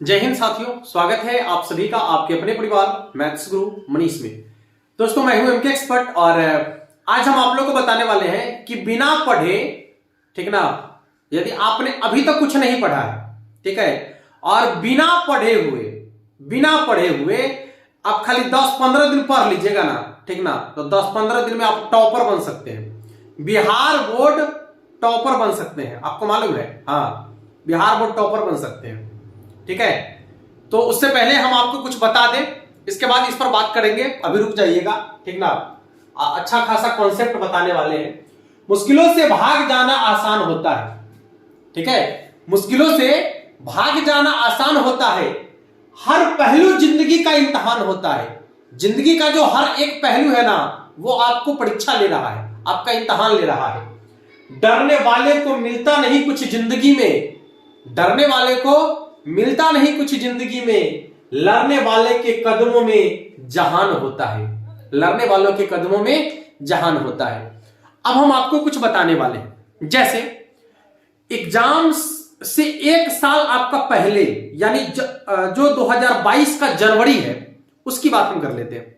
जय हिंद साथियों, स्वागत है आप सभी का आपके अपने परिवार मैथ्स गुरु मनीष में। दोस्तों, मैं हूं एमके एक्सपर्ट और आज हम आप लोगों को बताने वाले हैं कि बिना पढ़े, ठीक ना, यदि आपने अभी तक कुछ नहीं पढ़ा है, ठीक है, और बिना पढ़े हुए आप खाली 10-15 दिन पढ़ लीजिएगा ना, ठीक ना, तो 10-15 दिन में आप टॉपर बन सकते हैं। बिहार बोर्ड टॉपर बन सकते हैं, आपको मालूम है? हाँ, बिहार बोर्ड टॉपर बन सकते हैं, ठीक है। तो उससे पहले हम आपको कुछ बता दें, इसके बाद इस पर बात करेंगे। अभी रुक जाइएगा, ठीक ना, अच्छा खासा कॉन्सेप्ट बताने वाले हैं। मुश्किलों से भाग जाना आसान होता है, ठीक है, मुश्किलों से भाग जाना आसान होता है। हर पहलू जिंदगी का इम्तिहान होता है। जिंदगी का जो हर एक पहलू है ना, वो आपको परीक्षा ले रहा है, आपका इम्तिहान ले रहा है। डरने वाले को मिलता नहीं कुछ जिंदगी में, डरने वाले को मिलता नहीं कुछ जिंदगी में, लड़ने वाले के कदमों में जहान होता है, लड़ने वालों के कदमों में जहान होता है। अब हम आपको कुछ बताने वाले हैं, जैसे एग्जाम से एक साल आपका पहले, यानी जो 2022 का जनवरी है, उसकी बात हम कर लेते हैं।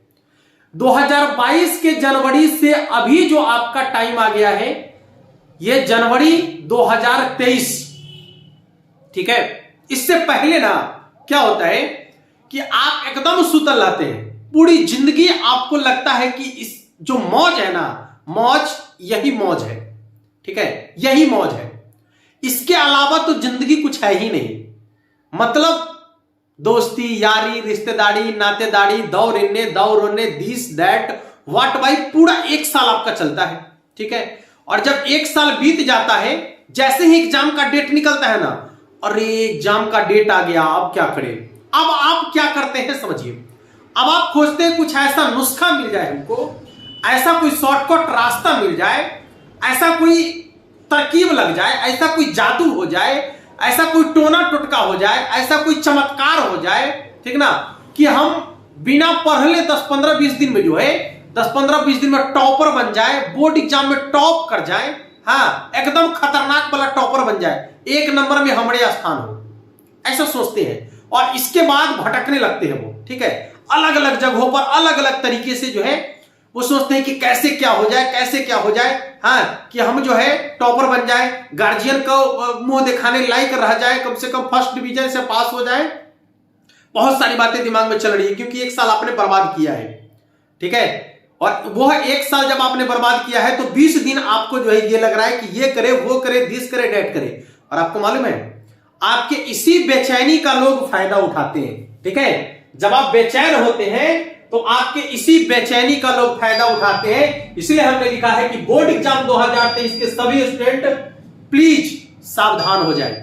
2022 के जनवरी से अभी जो आपका टाइम आ गया है, यह जनवरी 2023, ठीक है। इससे पहले ना क्या होता है कि आप एकदम सुतल रहते हैं, पूरी जिंदगी आपको लगता है कि इस जो मौज है ना, मौज यही मौज है, ठीक है, यही मौज है, इसके अलावा तो जिंदगी कुछ है ही नहीं। मतलब दोस्ती यारी रिश्तेदारी नातेदारी दौर दिस दैट व्हाट भाई, पूरा एक साल आपका चलता है, ठीक है। और जब एक साल बीत जाता है, जैसे ही एग्जाम का डेट निकलता है ना, अरे एग्जाम का डेट आ गया, अब क्या करें। अब आप क्या करते हैं समझिए, अब आप खोजते हैं कुछ ऐसा नुस्खा मिल जाए हमको, ऐसा कोई शॉर्टकट रास्ता मिल जाए, ऐसा कोई तरकीब लग जाए, ऐसा कोई जादू हो जाए, ऐसा कोई टोना टोटका हो जाए, ऐसा कोई चमत्कार हो जाए, ठीक ना, कि हम बिना पढ़ले 10-15-20 दिन में जो है 10-15-20 दिन में टॉपर बन जाए, बोर्ड एग्जाम में टॉप कर जाए, हाँ, एकदम खतरनाक वाला टॉपर बन जाए, एक नंबर में हमारे स्थान हो, ऐसा सोचते हैं। और इसके बाद भटकने लगते हैं वो, ठीक है, अलग अलग जगहों पर अलग अलग तरीके से जो है वो सोचते हैं कि कैसे क्या हो जाए, कैसे क्या हो जाए, हाँ, कि हम जो है टॉपर बन जाए, गार्जियन को मुंह दिखाने लायक रह जाए, कम से कम फर्स्ट डिवीजन से पास हो जाए। बहुत सारी बातें दिमाग में चल रही है, क्योंकि एक साल आपने बर्बाद किया है, ठीक है। और वो एक साल जब आपने बर्बाद किया है, तो 20 दिन आपको जो है ये लग रहा है कि ये करे वो करे दिस करे डेट करे। और आपको मालूम है, आपके इसी बेचैनी का लोग फायदा उठाते हैं, ठीक है। जब आप बेचैन होते हैं तो आपके इसी बेचैनी का लोग फायदा उठाते हैं। इसलिए हमने लिखा है कि बोर्ड एग्जाम 2023 के सभी स्टूडेंट प्लीज सावधान हो जाए,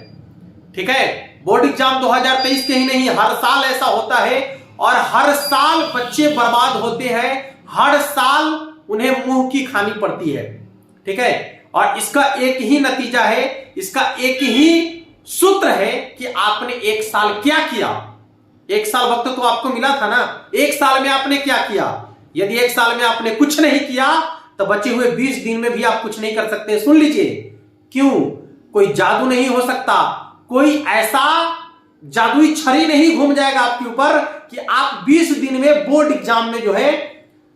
ठीक है। बोर्ड एग्जाम 2023 के ही नहीं, हर साल ऐसा होता है और हर साल बच्चे बर्बाद होते हैं, हर साल उन्हें मुंह की खानी पड़ती है, ठीक है। और इसका एक ही नतीजा है, इसका एक ही सूत्र है कि आपने एक साल क्या किया। एक साल वक्त तो आपको मिला था ना, एक साल में आपने क्या किया। यदि एक साल में आपने कुछ नहीं किया, तो बचे हुए 20 दिन में भी आप कुछ नहीं कर सकते। सुन लीजिए, क्यों? कोई जादू नहीं हो सकता, कोई ऐसा जादुई छड़ी नहीं घूम जाएगा आपके ऊपर कि आप 20 दिन में बोर्ड एग्जाम में जो है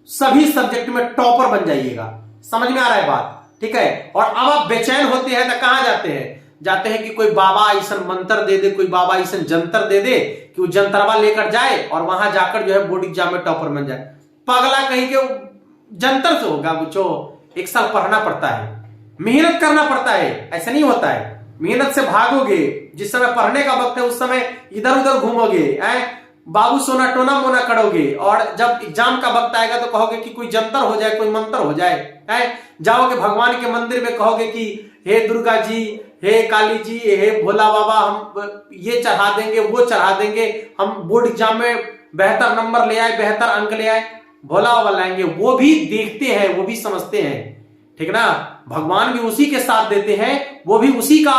सभी सब्जेक्ट में टॉपर बन जाइएगा। समझ में आ रहा है बात, ठीक है। और अब आप बेचैन होते हैं तो कहां जाते हैं? जाते हैं कि कोई बाबा ऐसा मंत्र दे दे, कोई बाबा ऐसा जंतर दे दे कि वो जंतरवा लेकर जाए और वहां जाकर जो है बोर्ड एग्जाम में टॉपर बन जाए। पगला कहीं के जंतर से होगा कुछ, एक साल पढ़ना पड़ता है, मेहनत करना पड़ता है, ऐसा नहीं होता है। मेहनत से भागोगे, जिस समय पढ़ने का वक्त है उस समय इधर उधर घूमोगे, बाबू सोना टोना मोना करोगे, और जब एग्जाम का वक्त आएगा तो कहोगे कि कोई जंतर हो जाए, कोई मंत्र हो जाए, जाओगे भगवान के मंदिर में, कहोगे कि हे दुर्गा जी, हे काली जी, हे भोला बाबा, हम ये चढ़ा देंगे वो चढ़ा देंगे, हम बोर्ड एग्जाम में बेहतर नंबर ले आए, बेहतर अंक ले आए। भोला बाबा लाएंगे, वो भी देखते हैं, वो भी समझते हैं, ठीक ना। भगवान भी उसी के साथ देते हैं, वो भी उसी का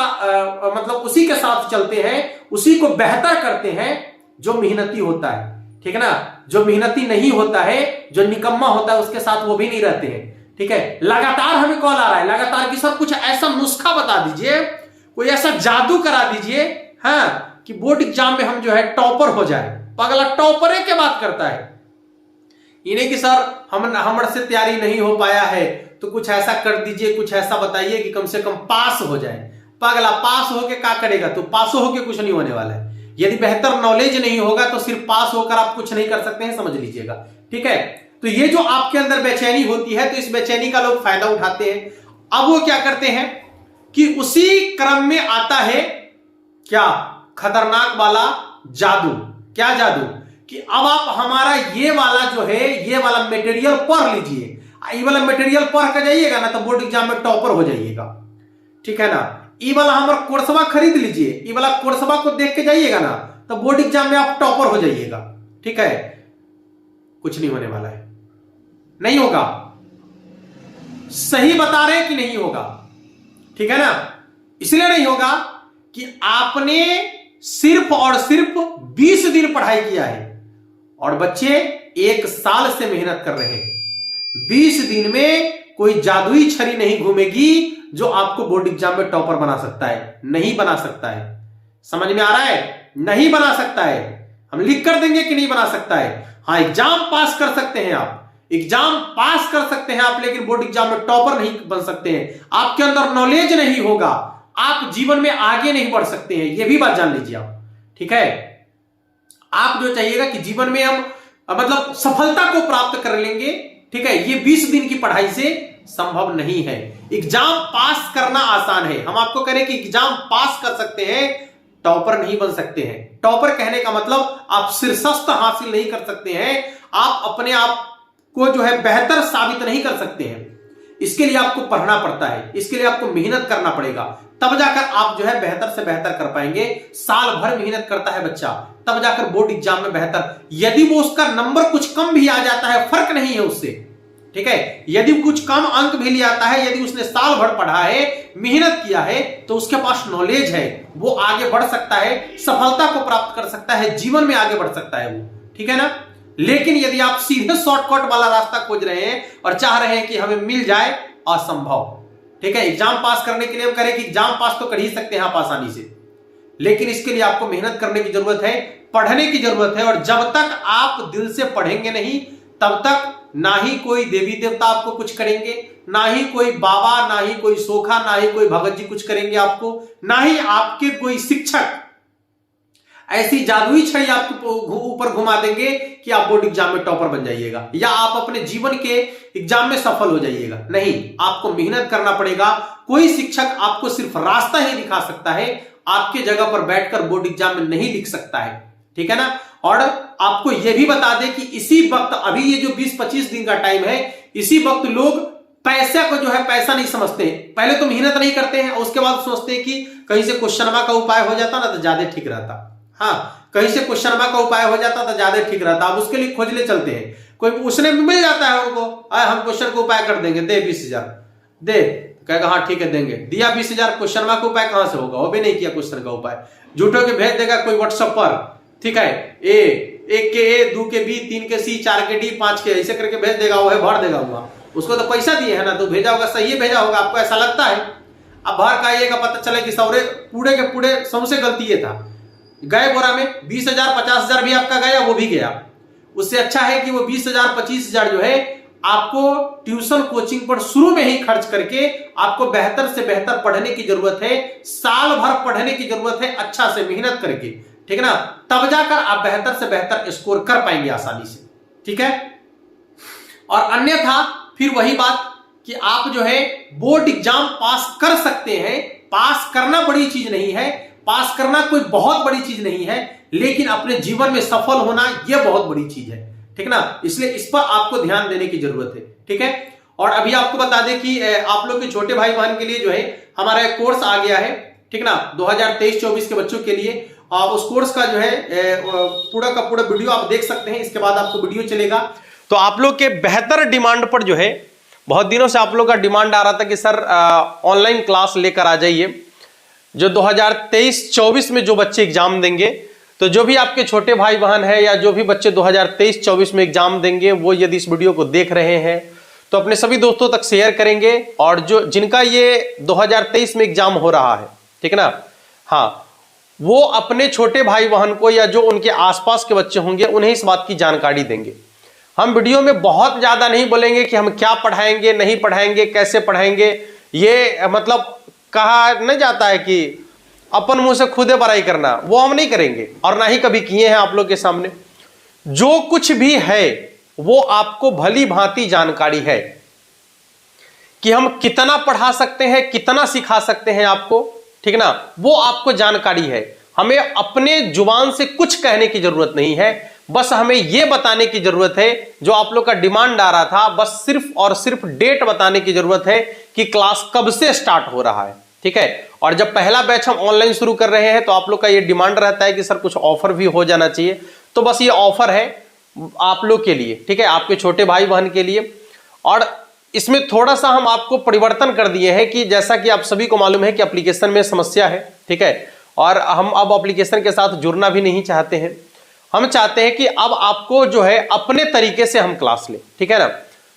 मतलब उसी के साथ चलते हैं, उसी को बेहतर करते हैं जो मेहनती होता है, ठीक है ना। जो मेहनती नहीं होता है, जो निकम्मा होता है, उसके साथ वो भी नहीं रहते हैं, ठीक है। लगातार हमें कॉल आ रहा है, लगातार कि सर कुछ ऐसा नुस्खा बता दीजिए, कोई ऐसा जादू करा दीजिए, हाँ, कि बोर्ड एग्जाम में हम जो है टॉपर हो जाए। पगला टॉपर के बात करता है, इन्हें कि सर हमसे तैयारी नहीं हो पाया है तो कुछ ऐसा कर दीजिए, कुछ ऐसा बताइए कि कम से कम पास हो जाए। पगला पास होके क्या करेगा? तो पास होके कुछ नहीं होने वाला है। यदि बेहतर नॉलेज नहीं होगा तो सिर्फ पास होकर आप कुछ नहीं कर सकते हैं, समझ लीजिएगा। ठीक है, तो ये जो आपके अंदर बेचैनी होती है तो इस बेचैनी का लोग फायदा उठाते हैं। अब वो क्या करते हैं कि उसी क्रम में आता है क्या खतरनाक वाला जादू। क्या जादू? कि अब आप हमारा ये वाला जो है, ये वाला मटेरियल पढ़ लीजिए, ये वाला मटेरियल पढ़ कर जाइएगा ना तो बोर्ड एग्जाम में टॉपर हो जाइएगा। ठीक है ना? ये वाला हमारा कोर्सवा खरीद लीजिए, ये वाला कोर्सवा को देख के जाइएगा ना तो बोर्ड एग्जाम में आप टॉपर हो जाइएगा। ठीक है, कुछ नहीं होने वाला है, नहीं होगा। सही बता रहे कि नहीं होगा? ठीक है ना? इसलिए नहीं होगा कि आपने सिर्फ और सिर्फ 20 दिन पढ़ाई किया है और बच्चे 1 साल से मेहनत कर रहे हैं। 20 दिन में कोई जादुई छड़ी नहीं घूमेगी जो आपको बोर्ड एग्जाम में टॉपर बना सकता है। नहीं बना सकता है। समझ में आ रहा है? नहीं बना सकता है। हम लिख कर देंगे कि नहीं बना सकता है। हाँ, एग्जाम पास कर सकते हैं आप, एग्जाम पास कर सकते हैं आप, लेकिन बोर्ड एग्जाम में टॉपर नहीं बन सकते हैं। आपके अंदर नॉलेज नहीं होगा, आप जीवन में आगे नहीं बढ़ सकते हैं। यह भी बात जान लीजिए आप। ठीक है, आप जो चाहिएगा कि जीवन में हम मतलब सफलता को प्राप्त कर लेंगे। ठीक है, ये 20 दिन की पढ़ाई से संभव नहीं है। एग्जाम पास करना आसान है। हम आपको कह रहे हैं कि एग्जाम पास कर सकते हैं, टॉपर नहीं बन सकते हैं। टॉपर कहने का मतलब आप शीर्षस्थ हासिल नहीं कर सकते हैं, आप अपने आप को जो है बेहतर साबित नहीं कर सकते हैं। इसके लिए आपको पढ़ना पड़ता है, इसके लिए आपको मेहनत करना पड़ेगा, तब जाकर आप जो है बेहतर से बेहतर कर पाएंगे। साल भर मेहनत करता है बच्चा, तब जाकर बोर्ड एग्जाम में बेहतर। यदि वो उसका नंबर कुछ कम भी आ जाता है, फर्क नहीं है उससे। ठीक है, यदि कुछ कम अंक भी ले आता है, यदि उसने साल भर पढ़ा है, मेहनत किया है, तो उसके पास नॉलेज है, वो आगे बढ़ सकता है, सफलता को प्राप्त कर सकता है, जीवन में आगे बढ़ सकता है वो। ठीक है ना? लेकिन यदि आप सीधे शॉर्टकट वाला रास्ता खोज रहे हैं और चाह रहे हैं कि हमें मिल जाए, असंभव। ठीक है, एग्जाम पास करने के लिए हम करें कि एग्जाम पास तो कर ही सकते हैं आप आसानी से, लेकिन इसके लिए आपको मेहनत करने की जरूरत है, पढ़ने की जरूरत है। और जब तक आप दिल से पढ़ेंगे नहीं, तब तक ना ही कोई देवी देवता आपको कुछ करेंगे, ना ही कोई बाबा, ना ही कोई सोखा, ना ही कोई भगत जी कुछ करेंगे आपको, ना ही आपके कोई शिक्षक ऐसी जादुई छड़ी आपके ऊपर घुमा देंगे कि आप बोर्ड एग्जाम में टॉपर बन जाइएगा या आप अपने जीवन के एग्जाम में सफल हो जाइएगा। नहीं, आपको मेहनत करना पड़ेगा। कोई शिक्षक आपको सिर्फ रास्ता ही दिखा सकता है, आपके जगह पर बैठकर बोर्ड एग्जाम में नहीं लिख सकता है। ठीक है ना? और आपको यह भी बता दें कि इसी वक्त, अभी ये जो 20-25 दिन का टाइम है, इसी वक्त लोग पैसे को जो है पैसा नहीं समझते। पहले तो मेहनत नहीं करते हैं, उसके बाद सोचते हैं कि कहीं से क्वेश्चन का उपाय हो जाता ना तो ज्यादा ठीक रहता। हाँ, कहीं से क्वेश्चन का उपाय हो जाता तो ज्यादा ठीक रहता। अब उसके लिए खोजने चलते हैं, कोई उसने मिल जाता है उनको, हम क्वेश्चन का उपाय कर देंगे, दे 20,000 दे, कहेगा हाँ ठीक है देंगे। दिया 20,000, क्वेश्चन का उपाय कहां से होगा? वो भी नहीं किया क्वेश्चन का उपाय, झूठों के भेज देगा कोई व्हाट्सएप पर। ठीक है, एक के ए, 2 के बी, 3 के सी, 4 के डी, 5 के ऐसे करके भेज देगा, वो है भर देगा हुआ। उसको तो पैसा दिए है ना, तो भेजा होगा, सही भेजा होगा, आपको ऐसा लगता है। अब भर का आइएगा, पता चले कि सौरे पूरे के पूरे सबसे गलती ये था, गए बोरा में 20,000 50,000 भी आपका गया, वो भी गया। उससे अच्छा है कि वो 20,000 25,000 जो है आपको ट्यूशन कोचिंग पर शुरू में ही खर्च करके आपको बेहतर से बेहतर पढ़ने की जरूरत है, साल भर पढ़ने की जरूरत है, अच्छा से मेहनत करके। ठीक है ना? तब जाकर आप बेहतर से बेहतर स्कोर कर पाएंगे आसानी से। ठीक है? और अन्यथा फिर वही बात कि आप जो है बोर्ड एग्जाम पास कर सकते हैं। पास करना बड़ी चीज नहीं है, पास करना कोई बहुत बड़ी चीज नहीं है, लेकिन अपने जीवन में सफल होना यह बहुत बड़ी चीज है। ठीक ना? इसलिए इस पर आपको ध्यान देने की जरूरत है। ठीक है? और अभी आपको बता दें कि आप लोग के छोटे भाई बहन के लिए जो है हमारा एक कोर्स आ गया है। ठीक ना? 2023-24 के बच्चों के लिए उस कोर्स का जो है पूरा का पूरा वीडियो आप देख सकते हैं। इसके बाद आपको वीडियो चलेगा। तो आप लोग के बेहतर डिमांड पर जो है, बहुत दिनों से आप लोग का डिमांड आ रहा था कि सर ऑनलाइन क्लास लेकर आ जाइए। जो 2023-24 में जो बच्चे एग्जाम देंगे, तो जो भी आपके छोटे भाई बहन है या जो भी बच्चे 2023-24 में एग्जाम देंगे, वो यदि इस वीडियो को देख रहे हैं तो अपने सभी दोस्तों तक शेयर करेंगे। और जो जिनका ये 2023 में एग्जाम हो रहा है, ठीक है ना, हाँ, वो अपने छोटे भाई बहन को या जो उनके आसपास के बच्चे होंगे उन्हें इस बात की जानकारी देंगे। हम वीडियो में बहुत ज्यादा नहीं बोलेंगे कि हम क्या पढ़ाएंगे, नहीं पढ़ाएंगे, कैसे पढ़ाएंगे। ये मतलब कहा नहीं जाता है कि अपन मुंह से खुदे बड़ाई करना, वो हम नहीं करेंगे और ना ही कभी किए हैं आप लोग के सामने। जो कुछ भी है वो आपको भली भांति जानकारी है कि हम कितना पढ़ा सकते हैं, कितना सिखा सकते हैं आपको, ठीक ना, वो आपको जानकारी है। हमें अपने जुबान से कुछ कहने की जरूरत नहीं है, बस हमें यह बताने की जरूरत है, जो आप लोग का डिमांड आ रहा था, बस सिर्फ और सिर्फ डेट बताने की जरूरत है कि क्लास कब से स्टार्ट हो रहा है, ठीक है। और जब पहला बैच हम ऑनलाइन शुरू कर रहे हैं तो आप लोग का ये डिमांड रहता है कि सर कुछ ऑफर भी हो जाना चाहिए, तो बस ये ऑफर है आप लोग के लिए, ठीक है, आपके छोटे भाई बहन के लिए। और इसमें थोड़ा सा हम आपको परिवर्तन कर दिए हैं कि जैसा कि आप सभी को मालूम है कि एप्लीकेशन में समस्या है, ठीक है, और हम अब एप्लीकेशन के साथ जुड़ना भी नहीं चाहते हैं। हम चाहते हैं कि अब आपको जो है अपने तरीके से हम क्लास लें, ठीक है ना।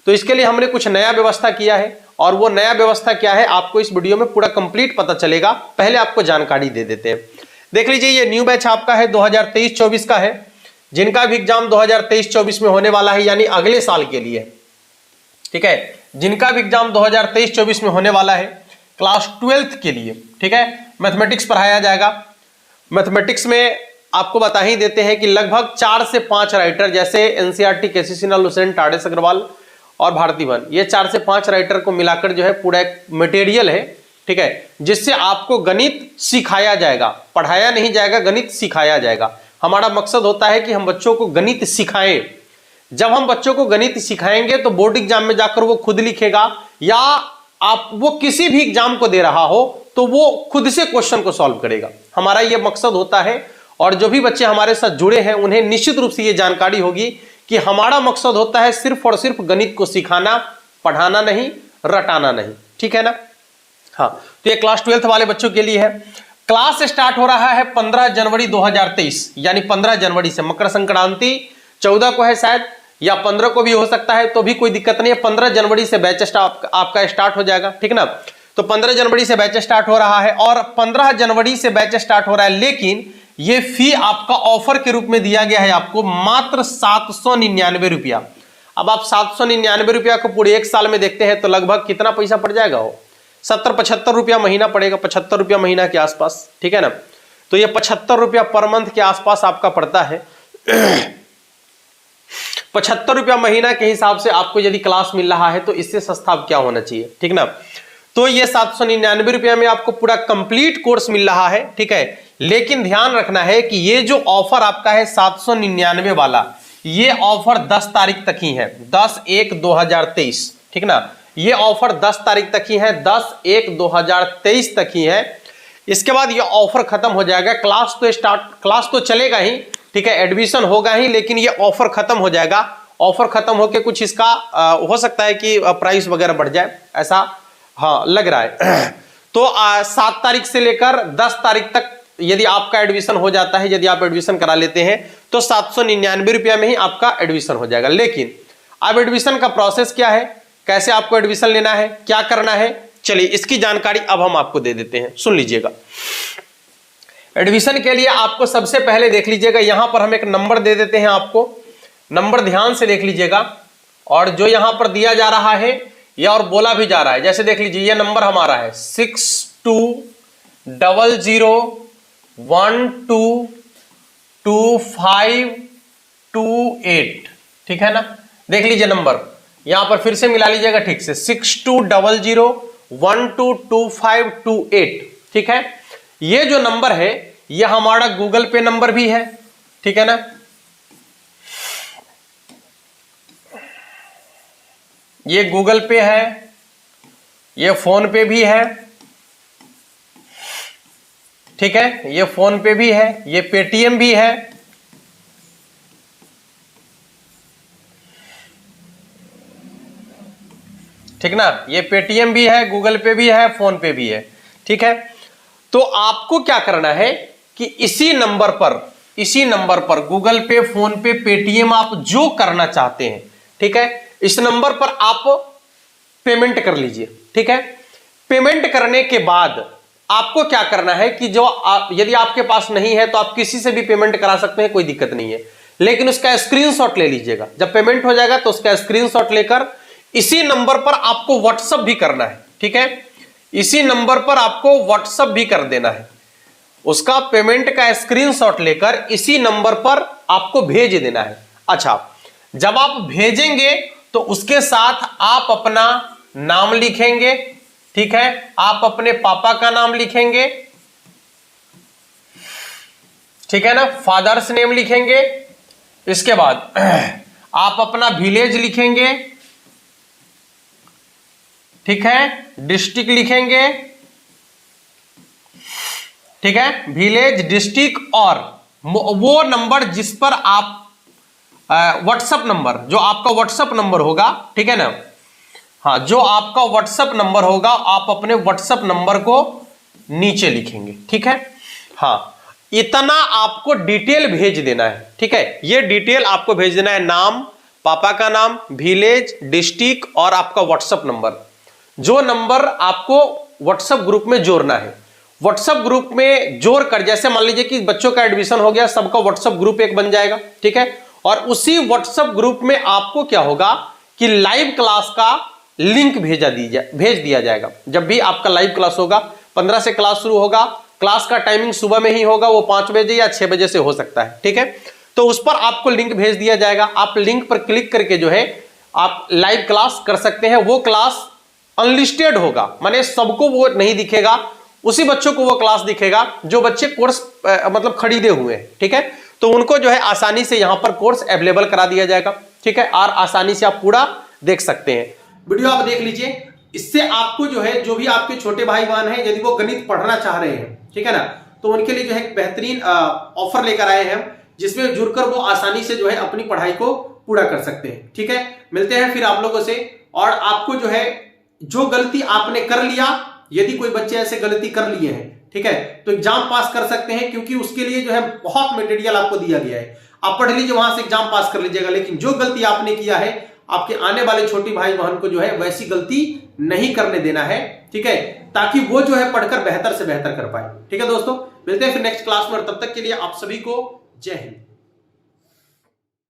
तो इसके लिए हमने कुछ नया व्यवस्था किया है, और वो नया व्यवस्था क्या है आपको इस वीडियो में पूरा कंप्लीट पता चलेगा। पहले आपको जानकारी दे देते हैं। देख लीजिए, ये न्यू बैच आपका है 2023-24 का है, जिनका भी एग्जाम 2023-24 में होने वाला है, यानी अगले साल के लिए, ठीक है, जिनका भी एग्जाम 2023-24 में होने वाला है क्लास 12th के लिए, ठीक है, मैथमेटिक्स पढ़ाया जाएगा। मैथमेटिक्स में आपको बता ही देते हैं कि लगभग 4 से 5 राइटर, जैसे एनसीईआरटी, केसी सिन्हा, लुसेंट, टाडेस अग्रवाल और भारती बहन, ये 4 से 5 राइटर को मिलाकर जो है पूरा एक मटेरियल है, ठीक है, जिससे आपको गणित सिखाया जाएगा, पढ़ाया नहीं जाएगा, गणित सिखाया जाएगा। हमारा मकसद होता है कि हम बच्चों को गणित सिखाएं। जब हम बच्चों को गणित सिखाएंगे तो बोर्ड एग्जाम में जाकर वो खुद लिखेगा, या आप वो किसी भी एग्जाम को दे रहा हो तो वो खुद से क्वेश्चन को सॉल्व करेगा। हमारा ये मकसद होता है, और जो भी बच्चे हमारे साथ जुड़े हैं उन्हें निश्चित रूप से ये जानकारी होगी कि हमारा मकसद होता है सिर्फ और सिर्फ गणित को सिखाना, पढ़ाना नहीं, रटाना नहीं, ठीक है ना। हाँ, तो ये क्लास 12th वाले बच्चों के लिए है। क्लास स्टार्ट हो रहा है 15 जनवरी 2023, यानी 15 जनवरी से। मकर संक्रांति 14 को है शायद, या 15 को भी हो सकता है, तो भी कोई दिक्कत नहीं है। 15 जनवरी से बैच आपका स्टार्ट हो जाएगा, ठीक ना। तो 15 जनवरी से बैच स्टार्ट हो रहा है, और 15 जनवरी से बैच स्टार्ट हो रहा है, लेकिन ये फी आपका ऑफर के रूप में दिया गया है आपको मात्र 799 रुपया। अब आप 799 रुपया को पूरे एक साल में देखते हैं तो लगभग कितना पैसा पड़ जाएगा, हो 70-75 रुपया महीना पड़ेगा, 75 रुपया महीना के आसपास, ठीक है ना। तो ये 75 रुपया पर मंथ के आसपास आपका पड़ता है। 75 रुपया महीना के हिसाब से आपको यदि क्लास मिल रहा है तो इससे सस्ता अब क्या होना चाहिए, ठीक ना। तो ये 799 रुपया में आपको पूरा कंप्लीट कोर्स मिल रहा है, ठीक है। लेकिन ध्यान रखना है कि ये जो ऑफर आपका है 799 वाला, ये ऑफर 10 तारीख तक ही है, 10/1/2023, ठीक ना। ये ऑफर 10 तारीख तक ही है, 10/1/2023 तक ही है। इसके बाद ये ऑफर खत्म हो जाएगा। क्लास तो चलेगा ही, ठीक है, एडमिशन होगा ही, लेकिन ये ऑफर खत्म हो जाएगा। ऑफर खत्म होकर कुछ इसका हो सकता है कि प्राइस वगैरह बढ़ जाए, ऐसा हाँ लग रहा है। तो 7 तारीख से लेकर 10 तारीख तक यदि आपका एडमिशन हो जाता है, यदि आप एडमिशन करा लेते हैं तो 799 रुपया में ही आपका एडमिशन हो जाएगा। लेकिन अब एडमिशन का प्रोसेस क्या है, कैसे आपको एडमिशन लेना है, क्या करना है, चलिए इसकी जानकारी अब हम आपको दे देते हैं, सुन लीजिएगा। एडमिशन के लिए आपको सबसे पहले देख लीजिएगा, यहां पर हम एक नंबर दे देते हैं आपको, नंबर ध्यान से देख लीजिएगा। और जो यहां पर दिया जा रहा है या और बोला भी जा रहा है, जैसे देख लीजिए, ये नंबर हमारा है 6200122528, ठीक है ना। देख लीजिए नंबर, यहां पर फिर से मिला लीजिएगा ठीक से, 6200122528, ठीक है। ये जो नंबर है ये हमारा गूगल पे नंबर भी है, ठीक है ना। ये गूगल पे है, ये फोन पे भी है, ठीक है, ये फोन पे भी है, ये पेटीएम भी है, ठीक ना। ये पेटीएम भी है, गूगल पे भी है, फोन पे भी है, ठीक है। तो आपको क्या करना है कि इसी नंबर पर गूगल पे, फोन पे, पेटीएम, आप जो करना चाहते हैं, ठीक है, इस नंबर पर आप पेमेंट कर लीजिए, ठीक है। पेमेंट करने के बाद आपको क्या करना है कि यदि आपके पास नहीं है तो आप किसी से भी पेमेंट करा सकते हैं, कोई दिक्कत नहीं है, लेकिन उसका स्क्रीनशॉट ले लीजिएगा। जब पेमेंट हो जाएगा तो उसका स्क्रीनशॉट लेकर इसी नंबर पर आपको व्हाट्सएप भी करना है, ठीक है, इसी नंबर पर आपको व्हाट्सएप भी कर देना है। उसका पेमेंट का स्क्रीनशॉट लेकर इसी नंबर पर आपको भेज देना है। अच्छा, जब आप भेजेंगे तो उसके साथ आप अपना नाम लिखेंगे, ठीक है, आप अपने पापा का नाम लिखेंगे, ठीक है ना, फादर्स नेम लिखेंगे। इसके बाद आप अपना विलेज लिखेंगे, ठीक है, डिस्ट्रिक्ट लिखेंगे, ठीक है, विलेज, डिस्ट्रिक्ट और वो नंबर जिस पर आप व्हाट्सएप नंबर, जो आपका व्हाट्सएप नंबर होगा, ठीक है ना, हाँ, जो आपका व्हाट्सएप नंबर होगा आप अपने व्हाट्सएप नंबर को नीचे लिखेंगे, ठीक है। हाँ, इतना आपको डिटेल भेज देना है, ठीक है, ये डिटेल आपको भेज देना है, नाम, पापा का नाम, विलेज, डिस्ट्रिक्ट और आपका व्हाट्सएप नंबर, जो नंबर आपको व्हाट्सएप ग्रुप में जोड़ना है। व्हाट्सएप ग्रुप में जोड़कर, जैसे मान लीजिए कि बच्चों का एडमिशन हो गया, सबका व्हाट्सएप ग्रुप एक बन जाएगा, ठीक है, और उसी व्हाट्सएप ग्रुप में आपको क्या होगा कि लाइव क्लास का लिंक भेज दिया जाएगा। जब भी आपका लाइव क्लास होगा, 15 से क्लास शुरू होगा, क्लास का टाइमिंग सुबह में ही होगा, वो 5 बजे या 6 बजे से हो सकता है, ठीक है, तो उस पर आपको लिंक भेज दिया जाएगा। आप लिंक पर क्लिक करके जो है आप लाइव क्लास कर सकते हैं। वो क्लास अनलिस्टेड होगा, माने सबको वो नहीं दिखेगा, उसी बच्चों को वो क्लास दिखेगा जो बच्चे कोर्स मतलब खरीदे हुए हैं, ठीक है, तो उनको जो है आसानी से यहां पर कोर्स अवेलेबल करा दिया जाएगा, ठीक है, और आसानी से आप पूरा देख सकते हैं। वीडियो आप देख लीजिए, इससे आपको जो है, जो भी आपके छोटे भाई बहन हैं, यदि वो गणित पढ़ना चाह रहे हैं, ठीक है ना, तो उनके लिए जो है बेहतरीन ऑफर लेकर आए हैं, जिसमें जुड़कर वो आसानी से जो है अपनी पढ़ाई को पूरा कर सकते हैं, ठीक है। मिलते हैं फिर आप लोगों से, और आपको जो है जो गलती आपने कर लिया, यदि कोई बच्चे ऐसे गलती कर लिए हैं, ठीक है, तो एग्जाम पास कर सकते हैं, क्योंकि उसके लिए जो है बहुत मटेरियल आपको दिया गया है। आप पढ़ लीजिए, वहां से एग्जाम पास कर लीजिएगा, लेकिन जो गलती आपने किया है, आपके आने वाले छोटी भाई बहन को जो है वैसी गलती नहीं करने देना है, ठीक है, ताकि वो जो है पढ़कर बेहतर से बेहतर कर पाए, ठीक है दोस्तों। मिलते हैं फिर नेक्स्ट क्लास में, और तब तक के लिए आप सभी को जय हिंद।